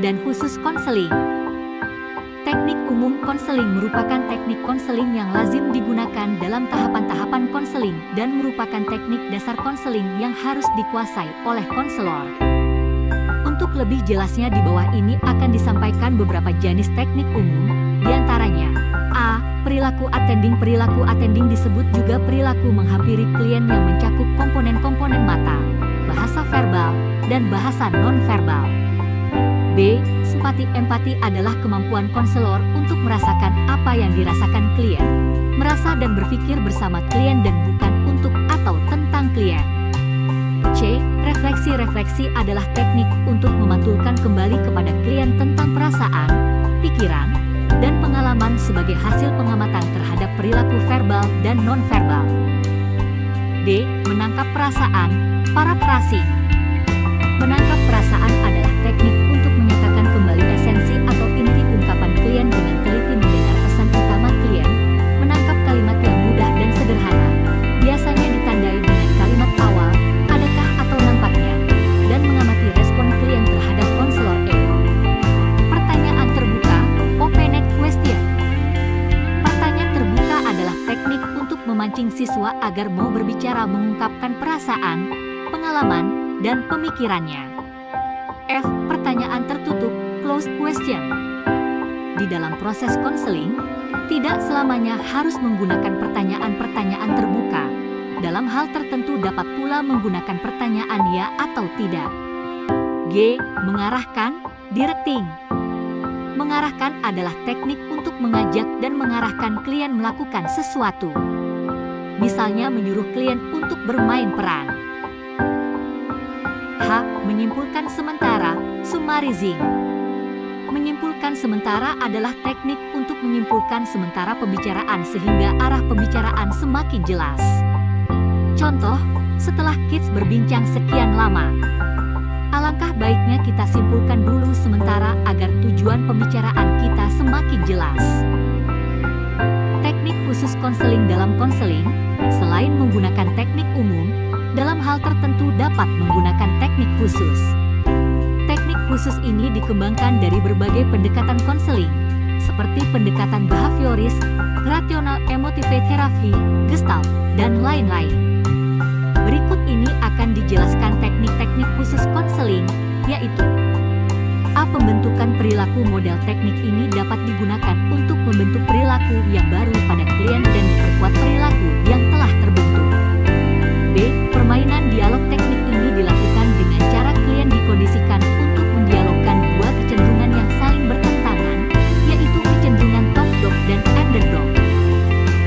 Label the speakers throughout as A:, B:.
A: dan khusus konseling. Teknik umum konseling merupakan teknik konseling yang lazim digunakan dalam tahapan-tahapan konseling dan merupakan teknik dasar konseling yang harus dikuasai oleh konselor. Untuk lebih jelasnya di bawah ini akan disampaikan beberapa jenis teknik umum, diantaranya A. Perilaku attending. Perilaku attending disebut juga perilaku menghampiri klien yang mencakup komponen-komponen mata, bahasa verbal, dan bahasa non-verbal. B. Simpati. Empati adalah kemampuan konselor untuk merasakan apa yang dirasakan klien, merasa dan berpikir bersama klien dan bukan untuk atau tentang klien. C. Refleksi. Refleksi adalah teknik untuk memantulkan kembali kepada klien tentang perasaan, pikiran, dan pengalaman sebagai hasil pengamatan terhadap perilaku verbal dan non-verbal. D. Menangkap perasaan. Parafrasing. Menangkap perasaan adalah teknik untuk menyatakan kembali esensi atau inti ungkapan klien dengan teliti mendengar pesan utama klien, menangkap kalimat yang mudah dan sederhana, biasanya ditandai dengan kalimat awal, adakah atau nampaknya, dan mengamati respon klien terhadap konselor. E. Pertanyaan terbuka, open-ended question. Pertanyaan terbuka adalah teknik untuk memancing siswa agar mau berbicara mengungkapkan perasaan, pengalaman, dan pemikirannya. F. Pertanyaan tertutup, closed question. Di dalam proses konseling, tidak selamanya harus menggunakan pertanyaan-pertanyaan terbuka. Dalam hal tertentu dapat pula menggunakan pertanyaan ya atau tidak. G. Mengarahkan, directing. Mengarahkan adalah teknik untuk mengajak dan mengarahkan klien melakukan sesuatu. Misalnya menyuruh klien untuk bermain peran. H. Menyimpulkan sementara, summarizing. Menyimpulkan sementara adalah teknik untuk menyimpulkan sementara pembicaraan sehingga arah pembicaraan semakin jelas. Contoh, setelah kids berbincang sekian lama, alangkah baiknya kita simpulkan dulu sementara agar tujuan pembicaraan kita semakin jelas. Teknik khusus konseling. Dalam konseling, selain menggunakan teknik umum, dalam hal tertentu dapat menggunakan teknik khusus. Teknik khusus ini dikembangkan dari berbagai pendekatan konseling, seperti pendekatan behavioris, rational emotive therapy, gestalt, dan lain-lain. Berikut ini akan dijelaskan teknik-teknik khusus konseling, yaitu A. Pembentukan perilaku. Model teknik ini dapat digunakan untuk membentuk perilaku yang baru pada klien dan memperkuat perilaku yang telah terbentuk. B. Permainan dialog. Teknik ini dilakukan dengan cara klien dikondisikan untuk mendialogkan dua kecenderungan yang saling bertentangan, yaitu kecenderungan top dog dan underdog.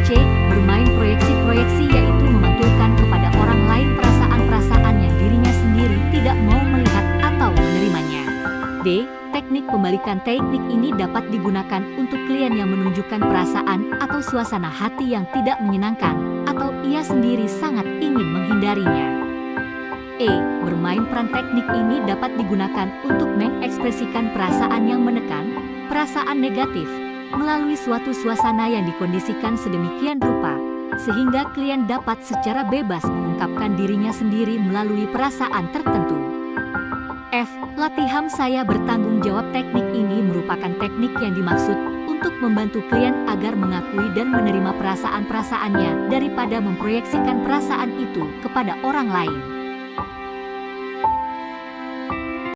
A: C. Bermain proyeksi-proyeksi, yaitu memantulkan kepada orang lain perasaan-perasaan yang dirinya sendiri tidak mau melihat atau menerimanya. D. Teknik pembalikan. Teknik ini dapat digunakan untuk klien yang menunjukkan perasaan atau suasana hati yang tidak menyenangkan, atau ia sendiri sangat ingin menghindarinya. E. Bermain peran. Teknik ini dapat digunakan untuk mengekspresikan perasaan yang menekan, perasaan negatif, melalui suatu suasana yang dikondisikan sedemikian rupa, sehingga klien dapat secara bebas mengungkapkan dirinya sendiri melalui perasaan tertentu. F. Latihan saya bertanggung jawab. Teknik ini merupakan teknik yang dimaksud untuk membantu klien agar mengakui dan menerima perasaan-perasaannya daripada memproyeksikan perasaan itu kepada orang lain.